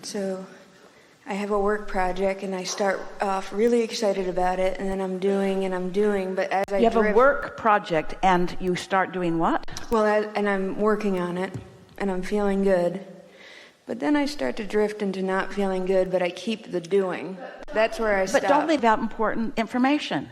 So I have a work project, and I start off really excited about it, and then I'm doing, but as You have a work project, and you start doing what? Well, and I'm working on it, and I'm feeling good. But then I start to drift into not feeling good, but I keep the doing. That's where I stop. But don't leave out important information.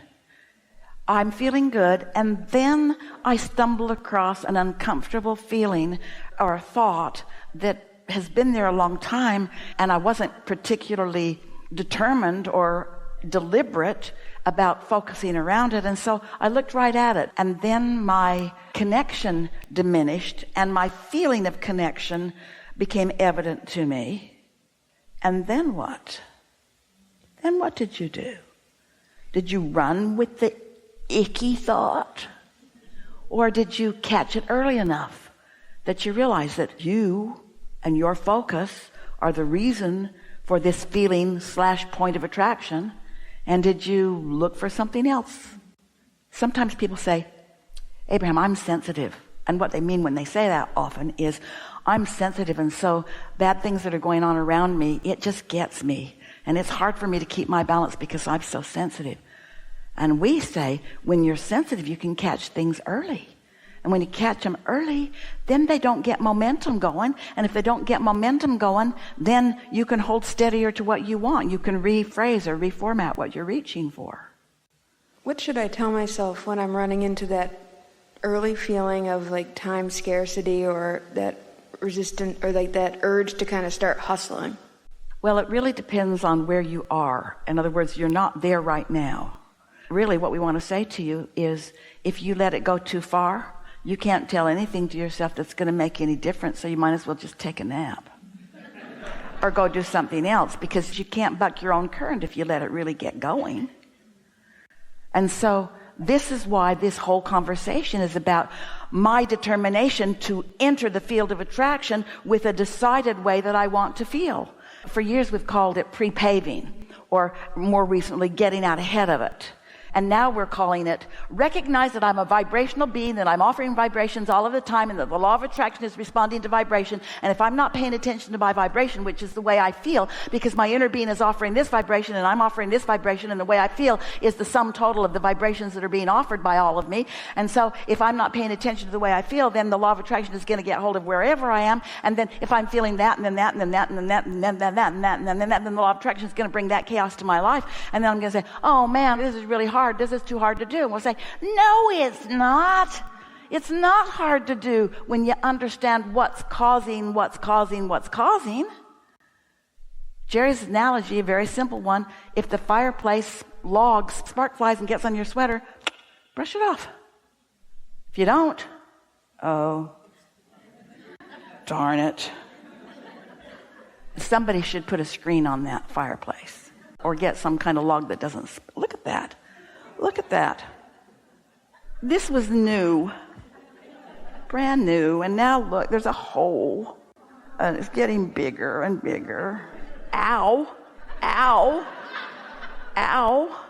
I'm feeling good, and then I stumble across an uncomfortable feeling or a thought that has been there a long time, and I wasn't particularly determined or deliberate about focusing around it, and so I looked right at it, and then my connection diminished, and my feeling of connection became evident to me. And then what? Then what did you do? Did you run with the icky thought? Or did you catch it early enough that you realize that you and your focus are the reason for this feeling / point of attraction? And did you look for something else? Sometimes people say, Abraham, I'm sensitive. And what they mean when they say that often is, I'm sensitive, and so bad things that are going on around me, it just gets me. And it's hard for me to keep my balance because I'm so sensitive. And we say, when you're sensitive, you can catch things early. And when you catch them early, then they don't get momentum going. And if they don't get momentum going, then you can hold steadier to what you want. You can rephrase or reformat what you're reaching for. What should I tell myself when I'm running into that early feeling of like time scarcity, or that resistance, or like that urge to kind of start hustling? Well, it really depends on where you are. In other words, you're not there right now. Really, what we want to say to you is, if you let it go too far, you can't tell anything to yourself that's going to make any difference, so you might as well just take a nap or go do something else, because you can't buck your own current if you let it really get going. And so this is why this whole conversation is about my determination to enter the field of attraction with a decided way that I want to feel. For years we've called it pre-paving, or more recently, getting out ahead of it. And now we're calling it, recognize that I'm a vibrational being, that I'm offering vibrations all of the time, and that the law of attraction is responding to vibration. And if I'm not paying attention to my vibration, which is the way I feel, because my inner being is offering this vibration and I'm offering this vibration, and the way I feel is the sum total of the vibrations that are being offered by all of me. And so if I'm not paying attention to the way I feel, then the law of attraction is going to get hold of wherever I am. And then if I'm feeling that, and then that, and then that, and then that, and then that, and that, and then that, then the law of attraction is going to bring that chaos to my life. And then I'm going to say, oh man, this is really hard. This is too hard to do. And we'll say, no, it's not. It's not hard to do when you understand what's causing. Jerry's analogy, a very simple one. If the fireplace logs, spark flies and gets on your sweater, brush it off. If you don't, oh, darn it. Somebody should put a screen on that fireplace, or get some kind of log that doesn't. Look at that. Look at that. This was new, brand new, and now look, there's a hole, and it's getting bigger and bigger. Ow, ow, ow.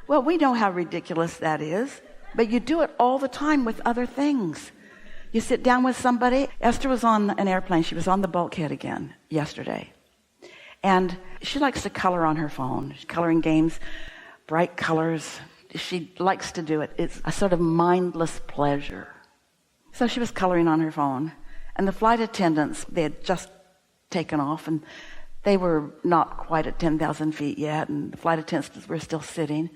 Well, we know how ridiculous that is, but you do it all the time with other things. You sit down with somebody. Esther was on an airplane. She was on the bulkhead again yesterday. And she likes to color on her phone. She's coloring games, bright colors. She likes to do it. It's a sort of mindless pleasure. So she was coloring on her phone, and the flight attendants, they had just taken off, and they were not quite at 10,000 feet yet, and the flight attendants were still sitting.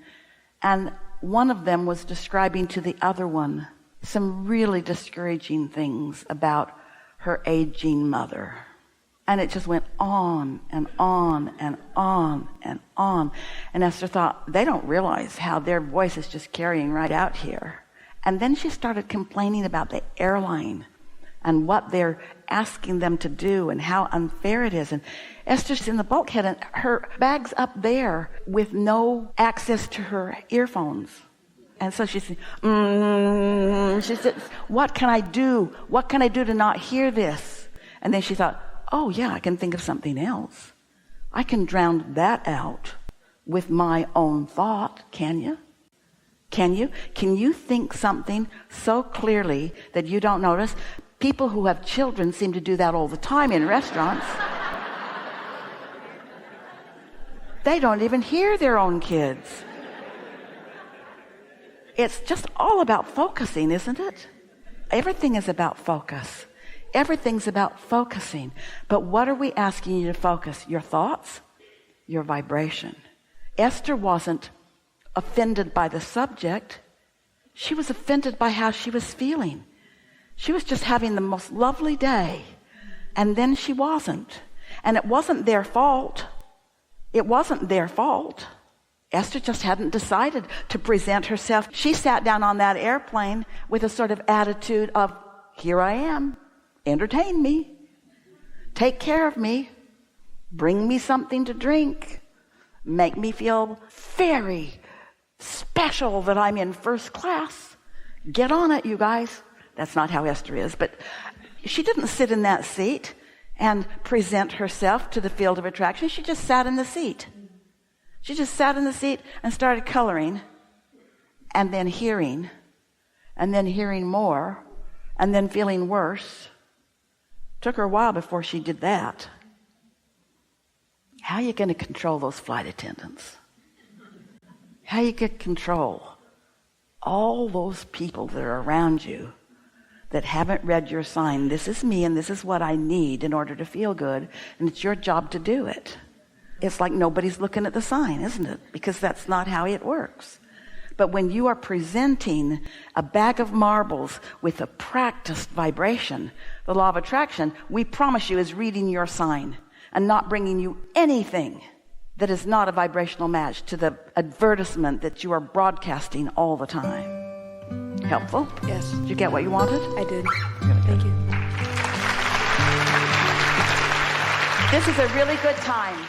And one of them was describing to the other one some really discouraging things about her aging mother. And it just went on and on and on and on. And Esther thought, they don't realize how their voice is just carrying right out here. And then she started complaining about the airline and what they're asking them to do and how unfair it is. And Esther's in the bulkhead, and her bag's up there with no access to her earphones. And so she said, she said, what can I do? What can I do to not hear this? And then she thought, oh yeah, I can think of something else. I can drown that out with my own thought. Can you? Can you? Can you think something so clearly that you don't notice? People who have children seem to do that all the time in restaurants. They don't even hear their own kids. It's just all about focusing, isn't it? Everything is about focus. Everything's about focusing. But what are we asking you to focus? Your thoughts? Your vibration. Esther wasn't offended by the subject. She was offended by how she was feeling. She was just having the most lovely day. And then she wasn't. And it wasn't their fault. It wasn't their fault. Esther just hadn't decided to present herself. She sat down on that airplane with a sort of attitude of, here I am. Entertain me. Take care of me. Bring me something to drink. Make me feel very special that I'm in first class. Get on it, you guys. That's not how Esther is, but she didn't sit in that seat and present herself to the field of attraction. She just sat in the seat. She just sat in the seat and started coloring, and then hearing more, and then feeling worse. Took her a while before she did that. How are you going to control those flight attendants? How you can control all those people that are around you that haven't read your sign? This is me and this is what I need in order to feel good, and it's your job to do it. It's like nobody's looking at the sign, isn't it? Because that's not how it works. But when you are presenting a bag of marbles with a practiced vibration, the law of attraction, we promise you, is reading your sign and not bringing you anything that is not a vibrational match to the advertisement that you are broadcasting all the time. Helpful? Yes. Did you get what you wanted? I did. Really Thank good. you. This is a really good time.